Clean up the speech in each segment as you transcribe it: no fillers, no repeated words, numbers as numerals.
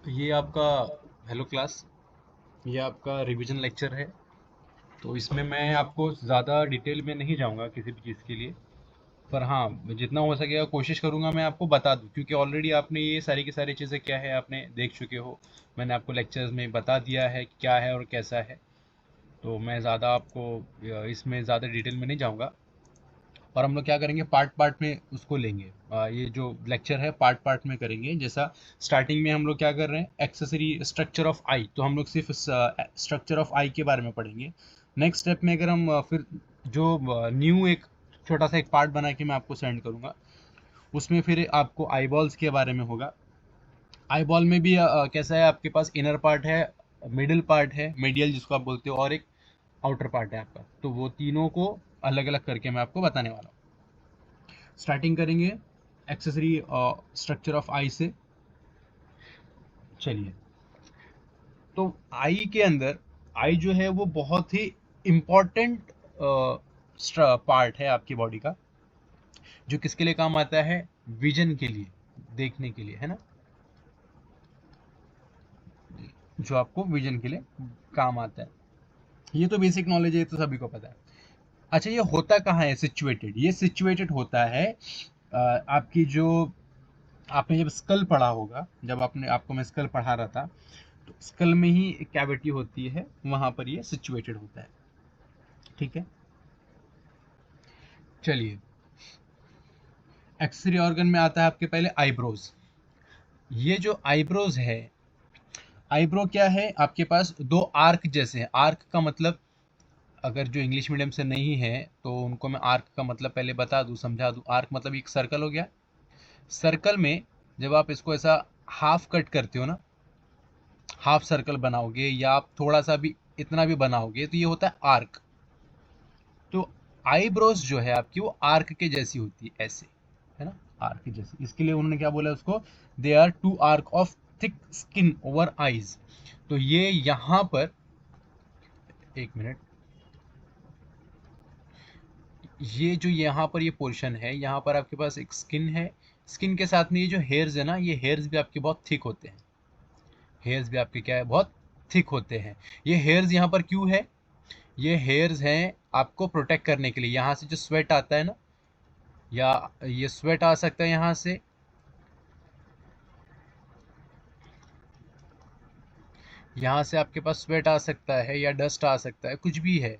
ये आपका hello class. ये आपका रिवीजन लेक्चर है। तो इसमें मैं आपको ज़्यादा डिटेल में नहीं जाऊंगा किसी भी चीज़ के लिए। पर हाँ, जितना हो सकेगा कोशिश करूंगा मैं आपको बता दूं, क्योंकि ऑलरेडी आपने ये सारी की सारी चीज़ें क्या है आपने देख चुके हो। मैंने आपको लेक्चर्स में बता दिया है कि क्या है और कैसा है। तो मैं ज़्यादा आपको इसमें ज़्यादा डिटेल में नहीं जाऊंगा। और हम लोग क्या करेंगे, पार्ट पार्ट में उसको लेंगे। ये जो लेक्चर है पार्ट पार्ट में करेंगे। जैसा स्टार्टिंग में हम लोग क्या कर रहे हैं, एक्सेसरी स्ट्रक्चर ऑफ आई, तो हम लोग सिर्फ स्ट्रक्चर ऑफ आई के बारे में पढ़ेंगे। नेक्स्ट स्टेप में अगर हम फिर जो न्यू एक छोटा सा एक पार्ट बना के मैं आपको सेंड करूंगा, उसमें फिर आपको आई बॉल्स के बारे में होगा। आई बॉल में भी कैसा है, आपके पास इनर पार्ट है, मिडिल पार्ट है, मीडियल जिसको आप बोलते हो, और एक आउटर पार्ट है आपका। तो वो तीनों को अलग अलग करके मैं आपको बताने वाला हूँ। स्टार्टिंग करेंगे एक्सेसरी स्ट्रक्चर ऑफ आई से। चलिए, तो आई के अंदर, आई जो है वो बहुत ही इम्पॉर्टेंट पार्ट है आपकी बॉडी का, जो किसके लिए काम आता है, विजन के लिए, देखने के लिए, है ना। जो आपको विजन के लिए काम आता है। ये तो बेसिक नॉलेज है, ये तो सभी को पता है। अच्छा, ये होता कहाँ है सिचुएटेड, ये सिचुएटेड होता है आपकी जो, आपने जब स्कल पढ़ा होगा, जब आपने आपको मैं स्कल पढ़ा रहा था, तो स्कल में ही एक कैविटी होती है, वहां पर ये सिचुएटेड होता है। ठीक है, चलिए। एक्सरे ऑर्गन में आता है आपके पहले आईब्रोज। ये जो आईब्रोज है, आईब्रो क्या है आपके पास, दो आर्क जैसे हैं। आर्क का मतलब, अगर जो इंग्लिश मीडियम से नहीं है तो उनको मैं आर्क का मतलब पहले बता दूं, समझा दूं। आर्क मतलब एक सर्कल हो गया। सर्कल में जब आप इसको ऐसा हाफ कट करते हो ना, हाफ सर्कल बनाओगे या आप थोड़ा सा भी इतना भी बनाओगे, तो ये होता है आर्क। तो आईब्रोज जो है आपकी, वो आर्क के जैसी होती है, ऐसे, है ना, आर्क के जैसी। इसके लिए उन्होंने क्या बोला उसको, they are two arc of thick skin over eyes. तो ये यहां पर, एक मिनट, ये जो यहाँ पर ये पोर्शन है, यहाँ पर आपके पास एक स्किन है। स्किन के साथ में ये जो हेयर्स है ना, ये हेयर्स भी आपके बहुत थिक होते हैं। हेयर्स भी आपके क्या है, बहुत थिक होते हैं। ये हेयर्स यहाँ पर क्यों है, ये हेयर्स हैं आपको प्रोटेक्ट करने के लिए। यहाँ से जो स्वेट आता है ना, या ये स्वेट आ सकता है यहाँ से, यहाँ से आपके पास स्वेट आ सकता है या डस्ट आ सकता है, कुछ भी है।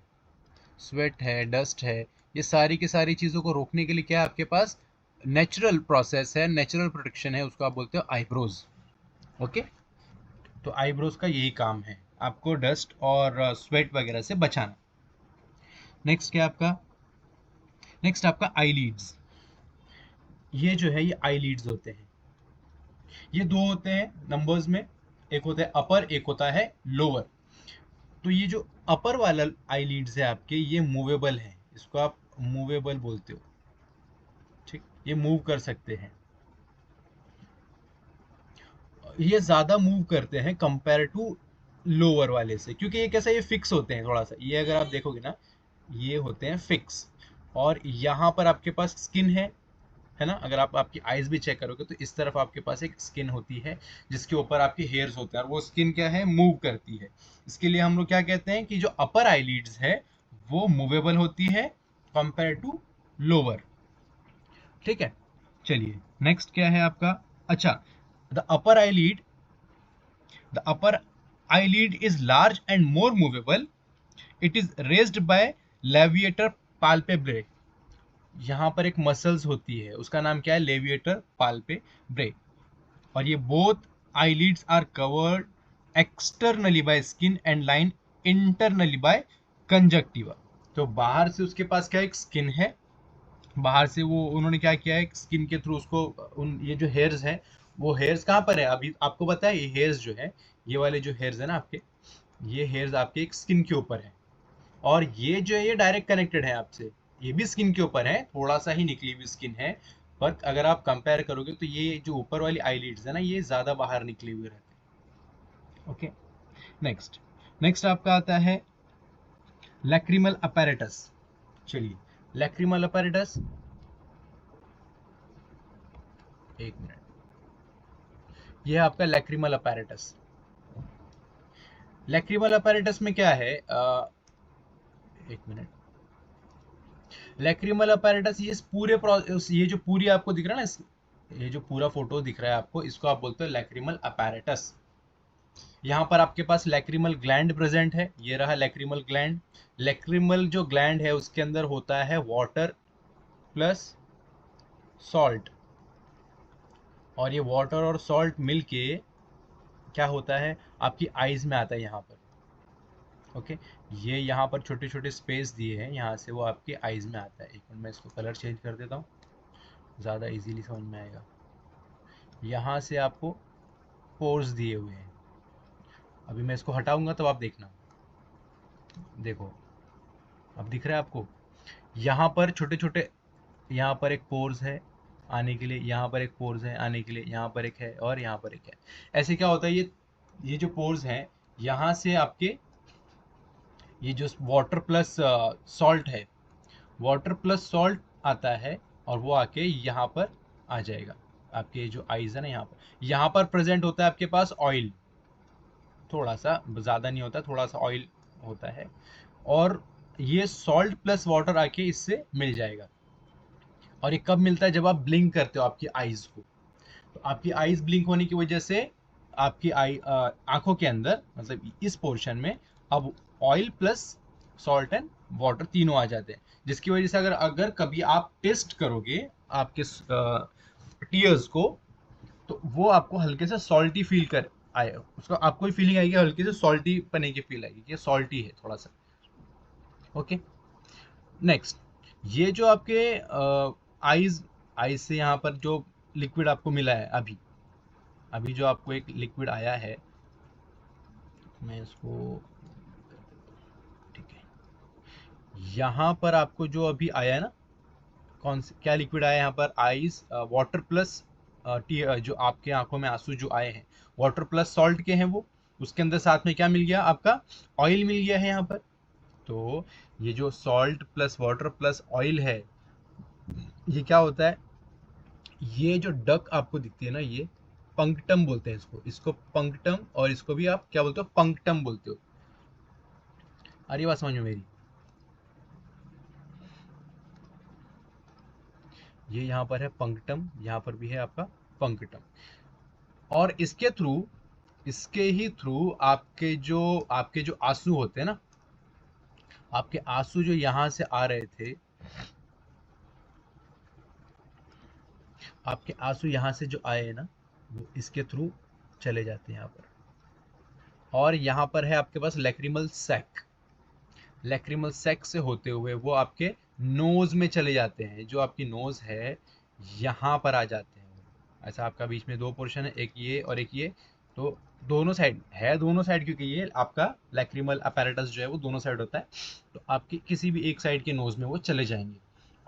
स्वेट है, डस्ट है, ये सारी की सारी चीज़ों को रोकने के लिए क्या है आपके पास, नेचुरल प्रोसेस है, नेचुरल प्रोटेक्शन है, उसको आप बोलते हो आईब्रोज। ओके, तो आईब्रोज का यही काम है, आपको डस्ट और स्वेट वगैरह से बचाना। नेक्स्ट क्या आपका, नेक्स्ट आपका आईलिड्स। ये जो है ये आईलिड्स होते हैं। ये दो होते हैं नंबर्स में, एक होता है अपर, एक होता है लोअर। तो ये जो अपर वाला आईलिड्स है आपके, ये मूवेबल है, इसको आप मूवेबल बोलते हो। ठीक, ये मूव कर सकते हैं। ये ज्यादा मूव करते हैं कंपेयर टू लोअर वाले से, क्योंकि ये कैसा, ये फिक्स होते हैं थोड़ा सा। ये अगर आप देखोगे ना, ये होते हैं फिक्स। और यहाँ पर आपके पास स्किन है ना। अगर आप आपकी आईज भी चेक करोगे तो इस तरफ आपके पास एक स्किन होती है, जिसके ऊपर आपके हेयर्स होते हैं, और वो स्किन क्या है, मूव करती है। इसके लिए हम लोग क्या कहते हैं कि जो अपर आईलिड्स है वो मूवेबल होती है कंपेयर टू लोअर। ठीक है, चलिए। नेक्स्ट क्या है आपका, अच्छा, the upper eyelid, the upper eyelid is large and more movable. It is raised by levator palpebrae. यहाँ पर एक मसल्स होती है, उसका नाम क्या है, लेविएटर पाल्पेब्रे। और ये both eyelids are covered externally by skin and lined internally by conjunctiva. तो बाहर से उसके पास क्या, एक स्किन है, बाहर से वो उन्होंने क्या किया है, स्किन के थ्रू उसको, उन ये जो हेयर्स हैं, वो हेयर्स कहाँ पर है, अभी आपको पता है, ये हेयर्स जो है, ये वाले जो हेयर्स है ना आपके, ये हेयर्स आपके एक स्किन के ऊपर है। और ये जो है ये डायरेक्ट कनेक्टेड है आपसे, ये भी स्किन के ऊपर है, थोड़ा सा ही निकली हुई स्किन है। पर अगर आप कंपेयर करोगे तो ये जो ऊपर वाली आईलिड्स है ना, ये ज्यादा बाहर निकले हुए रहते हैं। ओके, नेक्स्ट, नेक्स्ट आपका आता है लैक्रिमल अपैरेटस। चलिए, लैक्रिमल अपैरेटस, एक मिनट, ये है आपका लैक्रिमल अपैरेटस। लैक्रिमल अपैरेटस में क्या है, एक मिनट, लैक्रिमल अपैरेटस ये ये जो पूरी आपको दिख रहा है ना, ये जो पूरा फोटो दिख रहा है आपको, इसको आप बोलते हो लैक्रिमल अपैरेटस। यहाँ पर आपके पास लैक्रिमल ग्लैंड प्रेजेंट है, ये रहा लैक्रिमल ग्लैंड। लैक्रिमल जो ग्लैंड है उसके अंदर होता है वाटर प्लस सॉल्ट, और ये वाटर और सॉल्ट मिलके क्या होता है, आपकी आईज में आता है यहाँ पर। ओके, ये यहाँ पर छोटे छोटे स्पेस दिए हैं, यहाँ से वो आपके आईज में आता है। एक मिनट मैं इसको कलर चेंज कर देता हूँ, ज़्यादा इजीली समझ में आएगा। यहाँ से आपको पोर्स दिए हुए हैं, अभी मैं इसको हटाऊंगा तो आप देखना, देखो अब दिख रहा है आपको, यहाँ पर छोटे छोटे, यहाँ पर एक पोर्स है आने के लिए, यहाँ पर एक पोर्स है आने के लिए, यहाँ पर एक है और यहाँ पर एक है। ऐसे क्या होता है, ये जो पोर्स हैं, यहाँ से आपके ये जो वाटर प्लस सॉल्ट है, वाटर प्लस सॉल्ट आता है और वो आके यहाँ पर आ जाएगा। आपके जो आईज है ना, यहाँ पर प्रेजेंट होता है आपके पास ऑयल, थोड़ा सा, ज़्यादा नहीं होता, थोड़ा सा ऑयल होता है, और ये सॉल्ट प्लस वाटर आके इससे मिल जाएगा। और ये कब मिलता है, जब आप ब्लिंक करते हो आपकी आईज को। तो आपकी आईज ब्लिंक होने की वजह से आपकी आंखों के अंदर, मतलब इस पोर्शन में, अब oil plus salt and water तीनों आ जाते हैं, जिसकी वजह से अगर अगर कभी आप टेस्ट करोगे आपके टीयर्स को, तो वो आपको हल्के से सॉल्टी फील कर आए, उसका आपको फीलिंग आएगी, हल्के से सॉल्टी पने की फील आएगी कि सॉल्टी है थोड़ा सा। ओके, नेक्स्ट, ये जो आपके आईज आईज से यहाँ पर जो लिक्विड आपको मिला है, अभी अभी जो आपको एक लिक्विड आया है, मैं इसको, ठीक है, यहाँ पर आपको जो अभी आया है ना, कौन से क्या लिक्विड आया है यहाँ पर, आईज वाटर प्लस जो आपके आंखों में आंसू जो आए हैं, वाटर प्लस सॉल्ट के हैं वो, उसके अंदर साथ में क्या मिल गया, आपका ऑयल मिल गया है यहाँ पर। तो ये जो salt plus water plus oil है, ये क्या होता है, ये जो डक आपको दिखती है ना, ये पंक्टम बोलते हैं इसको, इसको पंक्टम, और इसको भी आप क्या बोलते हो, पंक्टम बोलते हो। आ रही बात समझ में मेरी? ये यहाँ पर है पंक्टम, यहाँ पर भी है आपका पंक्टम, और इसके ही थ्रू आपके जो आंसू होते हैं ना, आपके आंसू जो यहाँ से आ रहे थे, आपके आंसू यहाँ से जो आए हैं ना, वो इसके थ्रू चले जाते हैं यहाँ पर। और यहाँ पर है आपके पास लैक्रिमल सैक, लैक्रिमल सैक से होते हुए वो आपके नोज में चले जाते हैं, जो आपकी नोज है यहाँ पर आ जाते हैं। ऐसा आपका बीच में दो पोर्शन है, एक ये और एक ये, तो दोनों साइड है, दोनों साइड, क्योंकि ये आपका लैक्रिमल अपैरेटस जो है वो दोनों साइड होता है, तो आपकी किसी भी एक साइड के नोज में वो चले जाएंगे।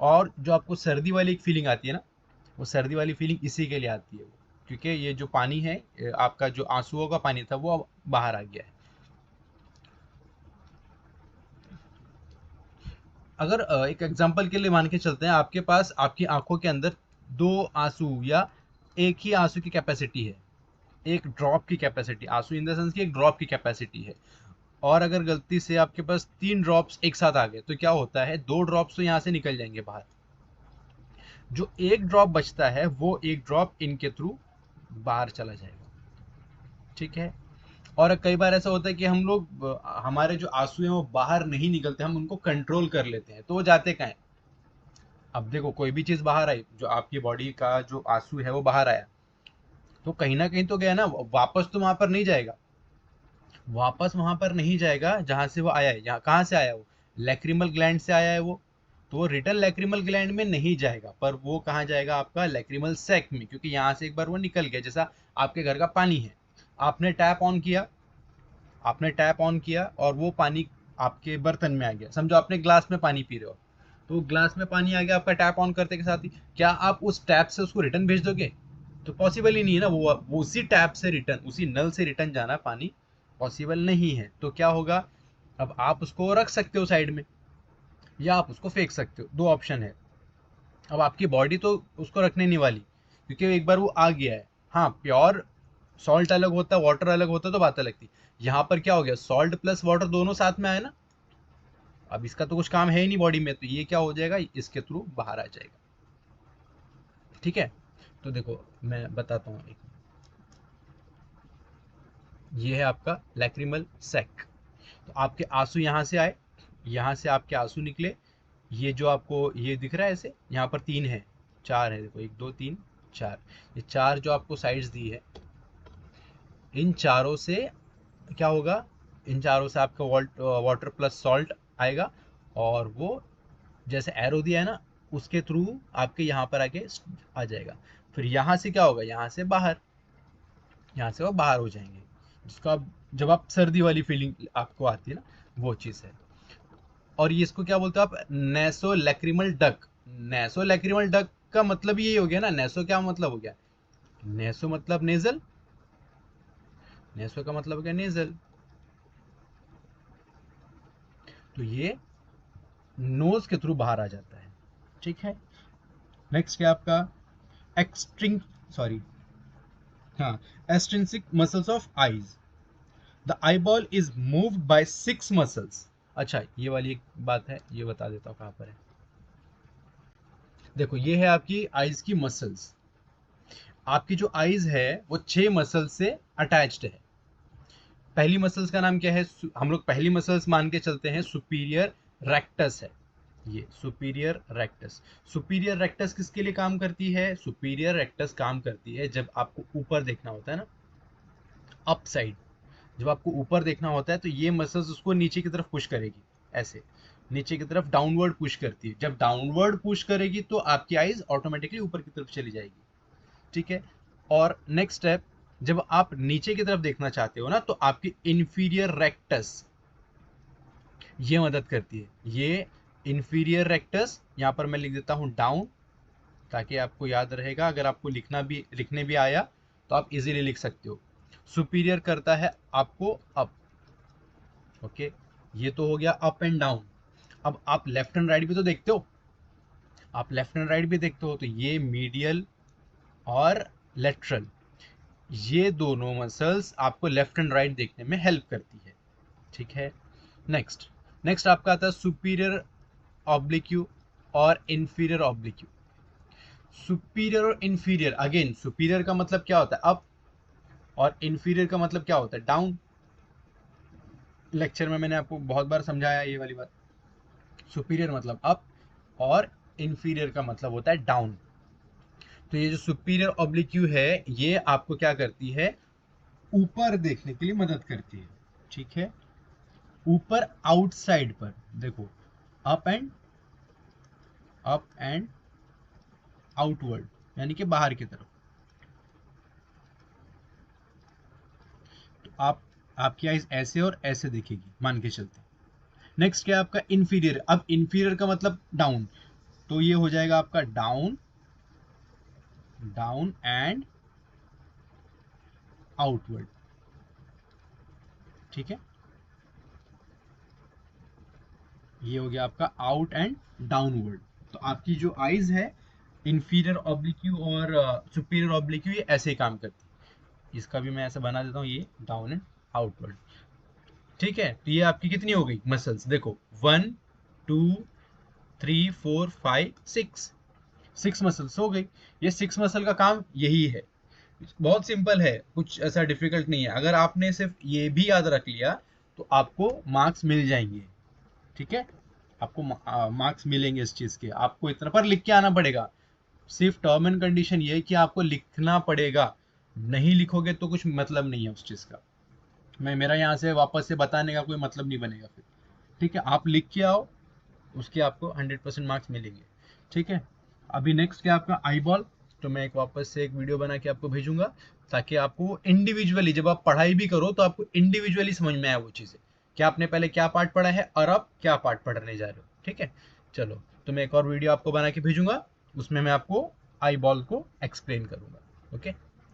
और जो आपको सर्दी वाली एक फीलिंग आती है ना, वो सर्दी वाली फीलिंग इसी के लिए आती है, क्योंकि ये जो पानी है, आपका जो आंसुओं का पानी था वो अब बाहर आ गया है। अगर एक एग्जांपल के लिए मान के चलते हैं, आपके पास आपकी आंखों के अंदर दो आंसू या एक ही आंसू की कैपेसिटी है, एक ड्रॉप की कैपेसिटी, आंसू इन द सेंस की एक ड्रॉप की कैपेसिटी है, और अगर गलती से आपके पास 3 ड्रॉप्स एक साथ आ गए, तो क्या होता है, 2 ड्रॉप्स तो यहाँ से निकल जाएंगे बाहर, जो एक ड्रॉप बचता है वो एक ड्रॉप इनके थ्रू बाहर चला जाएगा। ठीक है, और कई बार ऐसा होता है कि हम लोग हमारे जो आंसू हैं वो बाहर नहीं निकलते, हम उनको कंट्रोल कर लेते हैं, तो वो जाते कहाँ हैं। अब देखो, कोई भी चीज बाहर आई, जो आपकी बॉडी का जो आंसू है वो बाहर आया, तो कहीं ना कहीं तो गया ना, वापस तो वहां पर नहीं जाएगा, वापस वहां पर नहीं जाएगा जहां से वो आया है। यहाँ कहाँ से आया, वो लैक्रिमल ग्लैंड से आया है वो, तो वो रिटर्न लैक्रिमल ग्लैंड में नहीं जाएगा, पर वो कहाँ जाएगा, आपका लैक्रिमल सैक में, क्योंकि यहाँ से एक बार वो निकल गया। जैसा आपके घर का पानी है, आपने टैप ऑन किया, आपने टैप ऑन किया और वो पानी आपके बर्तन में आ गया, समझो आपने ग्लास में पानी पी रहे हो, तो ग्लास में पानी आ गया आपका टैप ऑन करते के साथ ही, क्या आप उस टैप से उसको रिटर्न भेज दोगे? तो पॉसिबल ही नहीं है ना, वो उसी टैप से रिटर्न, उसी नल से रिटर्न जाना पानी पॉसिबल नहीं है। तो क्या होगा, अब आप उसको रख सकते हो साइड में, या आप उसको फेंक सकते हो, दो ऑप्शन है। अब आपकी बॉडी तो उसको रखने नहीं वाली, क्योंकि एक बार वो आ गया है। हाँ, प्योर सॉल्ट अलग होता, वाटर अलग होता तो बात अलग थी। यहाँ पर क्या हो गया, सॉल्ट प्लस वाटर दोनों साथ में आए ना, अब इसका तो कुछ काम है ही नहीं बॉडी में, तो ये क्या हो जाएगा, इसके थ्रू बाहर आ जाएगा। ठीक है, तो देखो मैं बताता हूँ, ये है आपका लैक्रिमल सैक। तो आपके आंसू यहाँ से आए, यहाँ से आपके आंसू निकले, ये जो आपको ये दिख रहा है ऐसे, यहाँ पर 3 है, 4 है, देखो 1 2 3 4, ये 4 जो आपको साइड्स दी है, इन चारों से क्या होगा, इन चारों से आपका वाटर प्लस सॉल्ट आएगा, और वो जैसे एरो दिया है ना, उसके थ्रू आपके यहाँ पर आके आ जाएगा। फिर यहाँ से क्या होगा, यहाँ से बाहर, यहाँ से वो बाहर हो जाएंगे, जिसको आप, जब आप सर्दी वाली फीलिंग आपको आती है ना, वो चीज़ है। और ये इसको क्या बोलते हो आप, NESO lacrimal duck. NESO lacrimal duck का मतलब यही हो गया ना, नेसो क्या मतलब हो गया, नेसो मतलब नेजल, नेसो का मतलब हो गया नेजल, तो ये नोज के थ्रू बाहर आ जाता है। ठीक है, नेक्स्ट क्या आपका एक्सट्रिंग, सॉरी, हाँ, extrinsic muscles of eyes. The eye ball is moved by 6 muscles. अच्छा, ये वाली एक बात है, ये बता देता हूँ कहाँ पर है। देखो ये है आपकी आईज की मसल्स, आपकी जो आईज है वो 6 मसल्स से अटैच्ड है। पहली मसल्स का नाम क्या है, हम लोग पहली मसल्स मान के चलते हैं, सुपीरियर रेक्टस है, ये सुपीरियर रेक्टस। सुपीरियर रेक्टस किसके लिए काम करती है, सुपीरियर रेक्टस काम करती है जब आपको ऊपर देखना होता है ना, अप साइड, जब आपको ऊपर देखना होता है तो ये मसल्स उसको नीचे की तरफ पुश करेगी, ऐसे नीचे की तरफ डाउनवर्ड पुश करती है। जब डाउनवर्ड पुश करेगी तो आपकी आईज ऑटोमेटिकली ऊपर की तरफ चली जाएगी। ठीक है, और नेक्स्ट स्टेप, जब आप नीचे की तरफ देखना चाहते हो ना, तो आपकी इंफीरियर रेक्टस ये मदद करती है। ये इंफीरियर रेक्टस, यहाँ पर मैं लिख देता हूँ डाउन, ताकि आपको याद रहेगा, अगर आपको लिखने भी आया तो आप इजीली लिख सकते हो। सुपीरियर करता है आपको अप। ओके, ये तो हो गया अप एंड डाउन। अब आप लेफ्ट एंड राइट भी तो देखते हो, आप लेफ्ट एंड राइट भी देखते हो, तो ये मीडियल और लेटरल, ये दोनों मसल्स आपको लेफ्ट एंड राइट देखने में हेल्प करती है। ठीक है, नेक्स्ट नेक्स्ट आपका आता है सुपीरियर ऑब्लिक्यू और इंफीरियर ऑब्लिक्यू। सुपीरियर और इंफीरियर, अगेन सुपीरियर का मतलब क्या होता है, अप, और इंफीरियर का मतलब क्या होता है, डाउन। लेक्चर में मैंने आपको बहुत बार समझाया ये वाली बात। सुपीरियर मतलब अप और इंफीरियर का मतलब होता है डाउन। तो ये जो सुपीरियर ऑब्लिक्यू है, ये आपको क्या करती है, ऊपर देखने के लिए मदद करती है। ठीक है, ऊपर आउटसाइड पर देखो, अप एंड आउटवर्ड, यानी कि बाहर की तरफ। तो आपकी आईज ऐसे और ऐसे दिखेगी, मान के चलते। नेक्स्ट क्या आपका इंफीरियर। अब इंफीरियर का मतलब डाउन, तो ये हो जाएगा आपका डाउन, डाउन एंड आउटवर्ड। ठीक है, ये हो गया आपका आउट एंड डाउनवर्ड। तो आपकी जो आईज है, इंफीरियर ऑब्लिक्यू और सुपीरियर ऑब्लिक्यू, ये ऐसे ही काम करती है। इसका भी मैं ऐसे बना देता हूँ, ये डाउन एंड आउटवर्ड। ठीक है, तो ये आपकी कितनी हो गई मसल्स, देखो 1 2 3 4 5 6, 6 मसल्स हो गई। ये 6 मसल का काम यही है, बहुत सिंपल है, कुछ ऐसा डिफिकल्ट नहीं है। अगर आपने सिर्फ ये भी याद रख लिया तो आपको मार्क्स मिल जाएंगे। ठीक है, आपको मार्क्स मिलेंगे इस चीज के, आपको इतना पर लिख के आना पड़ेगा। सिर्फ टर्म एंड कंडीशन ये है कि आपको लिखना पड़ेगा, नहीं लिखोगे तो कुछ मतलब नहीं है उस चीज का। मेरा यहाँ से वापस से बताने का कोई मतलब नहीं बनेगा फिर। ठीक है, आप लिख के आओ, उसके आपको 100% मार्क्स मिलेंगे। ठीक है, अभी नेक्स्ट क्या आपका आई बॉल। तो मैं एक वापस से एक वीडियो बना के आपको भेजूंगा, ताकि आपको इंडिविजुअली जब आप पढ़ाई भी करो तो आपको इंडिविजुअली समझ में आए वो चीज़ें, कि आपने पहले क्या पार्ट पढ़ा है और आप क्या पार्ट पढ़ने जा रहे हो। ठीक है, चलो, तो मैं एक और वीडियो आपको बना के भेजूंगा, उसमें मैं आपको आई बॉल को एक्सप्लेन करूंगा। ओके।